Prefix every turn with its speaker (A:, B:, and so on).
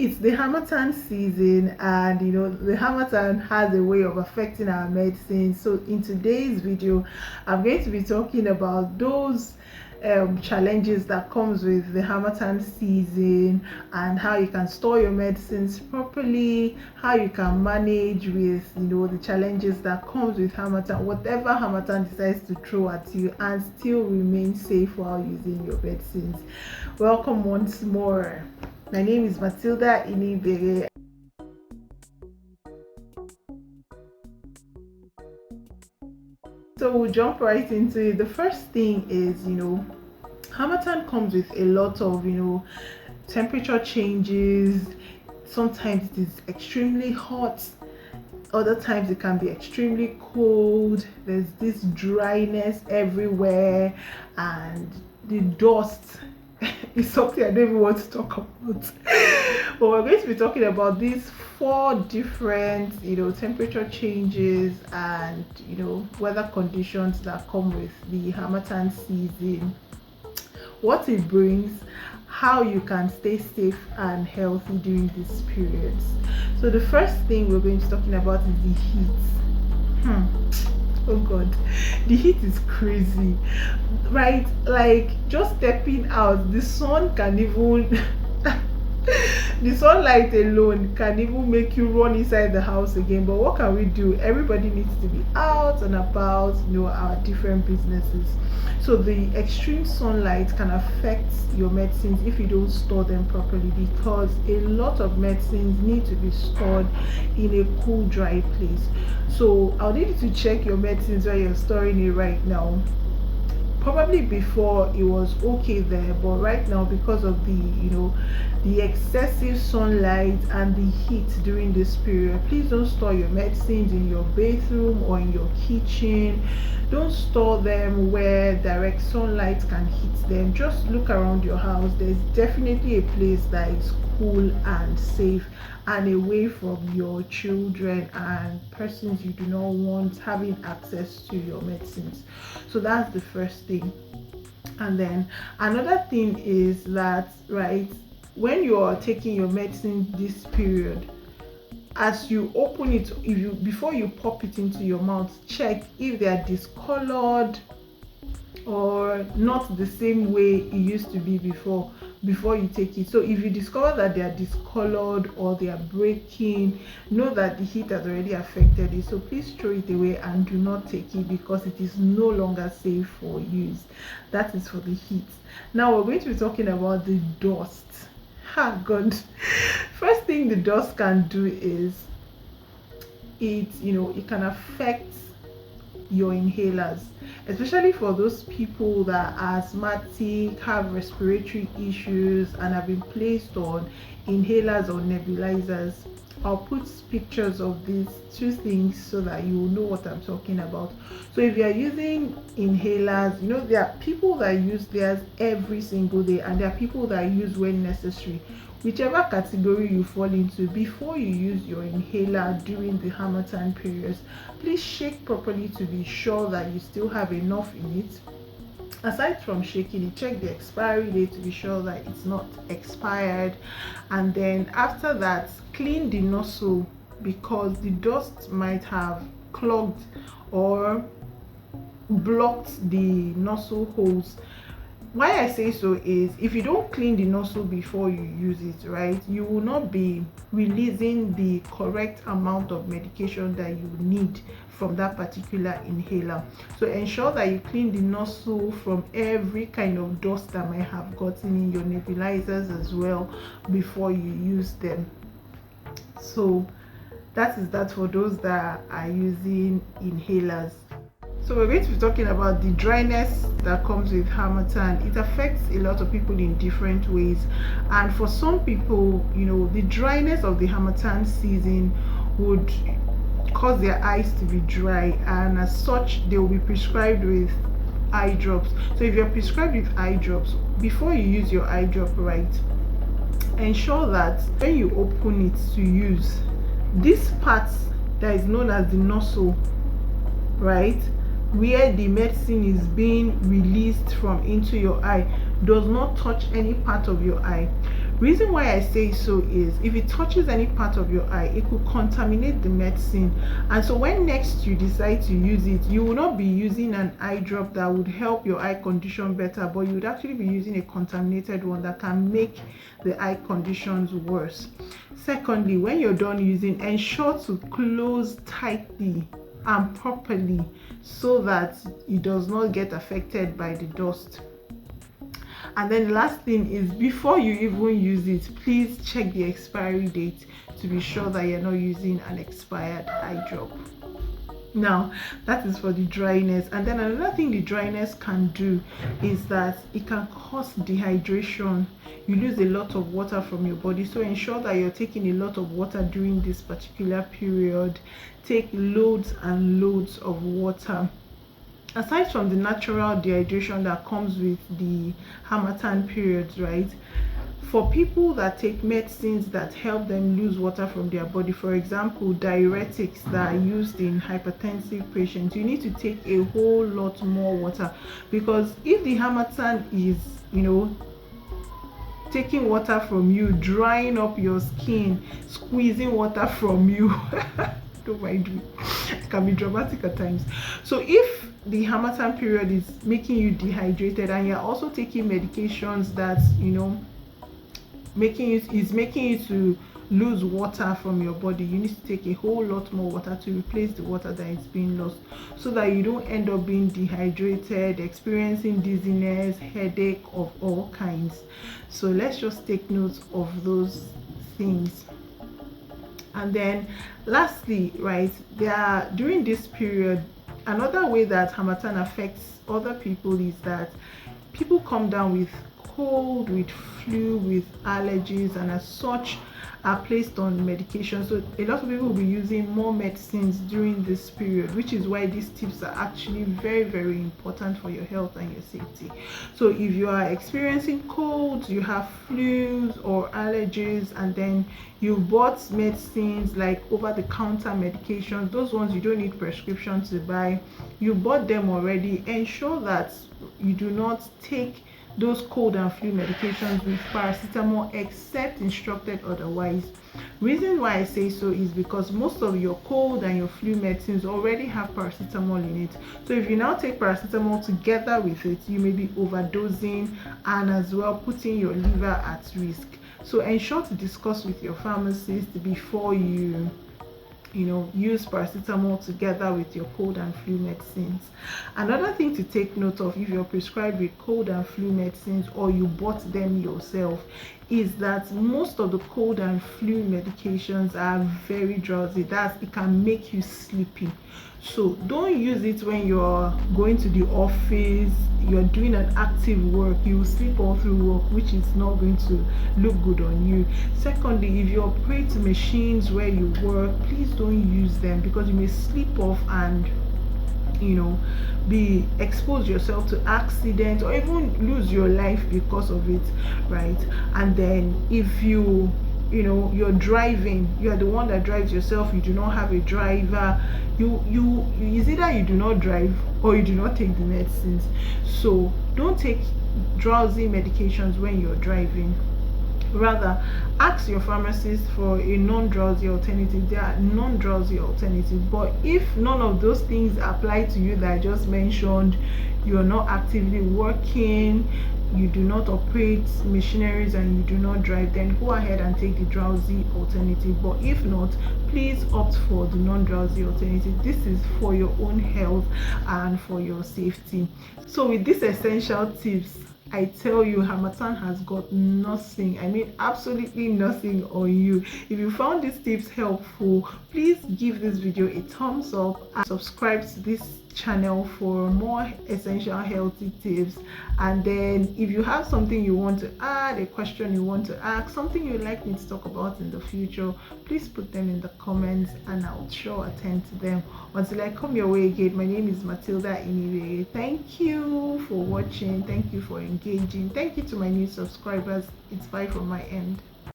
A: It's the Harmattan season, and the Harmattan has a way of affecting our medicine. So in today's video, I'm going to be talking about those challenges that comes with the Harmattan season, and how you can store your medicines properly, how you can manage with the challenges that comes with Harmattan, whatever Harmattan decides to throw at you, and still remain safe while using your medicines. Welcome once more. My name is Matilda Inibere. So we'll jump right into it. The first thing is, Harmattan comes with a lot of, temperature changes. Sometimes it is extremely hot. Other times it can be extremely cold. There's this dryness everywhere, and the dust is something I don't even want to talk about. But we're going to be talking about these four different, temperature changes and weather conditions that come with the Harmattan season, what it brings, how you can stay safe and healthy during these periods. So the first thing we're going to be talking about is the heat. Oh god, the heat is crazy, right? Like, just stepping out, the sun can even the sunlight alone can even make you run inside the house again. But what can we do? Everybody needs to be out and about, our different businesses. So the extreme sunlight can affect your medicines if you don't store them properly, because a lot of medicines need to be stored in a cool, dry place. So I'll need you to check your medicines where you're storing it right now. Probably before it was okay there, but right now, because of the excessive sunlight and the heat during this period, please don't store your medicines in your bathroom or in your kitchen. Don't store them where direct sunlight can hit them. Just look around your house. There's definitely a place that is cool and safe and away from your children and persons you do not want having access to your medicines. So that's the first thing. And then another thing is that, right, when you are taking your medicine this period, as you open it, before you pop it into your mouth, check if they are discolored or not the same way it used to be before you take it. So if you discover that they are discolored or they are breaking, know that the heat has already affected it. So please throw it away and do not take it, because it is no longer safe for use. That is for the heat. Now we're going to be talking about the dust. God. First thing the dust can do is it can affect your inhalers, especially for those people that are asthmatic, have respiratory issues, and have been placed on inhalers or nebulizers. I'll put pictures of these two things so that you will know what I'm talking about. So if you are using inhalers, there are people that use theirs every single day, and there are people that use when necessary. Whichever category you fall into, before you use your inhaler during the Harmattan periods, please shake properly to be sure that you still have enough in it. Aside from shaking it, check the expiry date to be sure that it's not expired. And then after that, clean the nozzle, because the dust might have clogged or blocked the nozzle holes. Why I say so is, if you don't clean the nozzle before you use it, right, you will not be releasing the correct amount of medication that you need from that particular inhaler. So ensure that you clean the nozzle from every kind of dust that might have gotten in your nebulizers as well before you use them. So that is that for those that are using inhalers. So we're going to be talking about the dryness that comes with Harmattan. It affects a lot of people in different ways, and for some people, the dryness of the Harmattan season would cause their eyes to be dry, and as such they will be prescribed with eye drops. So if you're prescribed with eye drops, before you use your eye drop, right, ensure that when you open it to use, this part that is known as the nozzle, right, where the medicine is being released from into your eye, does not touch any part of your eye. Reason why I say so is if it touches any part of your eye, it could contaminate the medicine. And so when next you decide to use it, you will not be using an eye drop that would help your eye condition better, but you would actually be using a contaminated one that can make the eye conditions worse. Secondly, when you're done using, ensure to close tightly and properly so that it does not get affected by the dust. And then the last thing is, before you even use it, please check the expiry date to be sure that you're not using an expired eye drop. Now that is for the dryness. And then another thing the dryness can do is that it can cause dehydration. You lose a lot of water from your body, so ensure that you're taking a lot of water during this particular period. Take loads and loads of water. Aside from the natural dehydration that comes with the Harmattan periods, right? For people that take medicines that help them lose water from their body, for example, diuretics that are used in hypertensive patients, you need to take a whole lot more water, because if the Harmattan is, taking water from you, drying up your skin, squeezing water from you, don't mind me, it can be dramatic at times. So if the Harmattan period is making you dehydrated and you're also taking medications that making you to lose water from your body, you need to take a whole lot more water to replace the water that is being lost, so that you don't end up being dehydrated, experiencing dizziness, headache of all kinds. So let's just take note of those things. And then lastly, right, during this period, another way that Harmattan affects other people is that people come down with cold, with flu, with allergies, and as such are placed on medication. So a lot of people will be using more medicines during this period, which is why these tips are actually very, very important for your health and your safety. So if you are experiencing colds, you have flus or allergies, and then you bought medicines like over-the-counter medications, those ones you don't need prescription to buy, you bought them already, ensure that you do not take those cold and flu medications with paracetamol except instructed otherwise. Reason why I say so is because most of your cold and your flu medicines already have paracetamol in it. So if you now take paracetamol together with it, you may be overdosing and as well putting your liver at risk. So ensure to discuss with your pharmacist before you use paracetamol together with your cold and flu medicines. Another thing to take note of if you're prescribed with cold and flu medicines or you bought them yourself is that most of the cold and flu medications are very drowsy. It can make you sleepy. So don't use it when you're going to the office, you're doing an active work, you will sleep all through work, which is not going to look good on you. Secondly, if you operate machines where you work, please don't use them, because you may sleep off and be exposed yourself to accidents or even lose your life because of it, right? And then if you're driving, you're the one that drives yourself, you do not have a driver, it's either you do not drive or you do not take the medicines. So don't take drowsy medications when you're driving. Rather, ask your pharmacist for a non-drowsy alternative. There are non-drowsy alternatives, but if none of those things apply to you that I just mentioned, you're not actively working, you do not operate machineries, and you do not drive, then go ahead and take the drowsy alternative. But if not, please opt for the non-drowsy alternative. This is for your own health and for your safety. So with these essential tips, I tell you, Harmattan has got nothing, I mean absolutely nothing on you. If you found these tips helpful, please give this video a thumbs up and subscribe to this channel for more essential healthy tips. And then if you have something you want to add, a question you want to ask, something you'd like me to talk about in the future, please put them in the comments and I'll sure attend to them. Until I come your way again, my name is Matilda Iniwe. Thank you for watching, thank you for engaging, thank you to my new subscribers. It's bye from my end.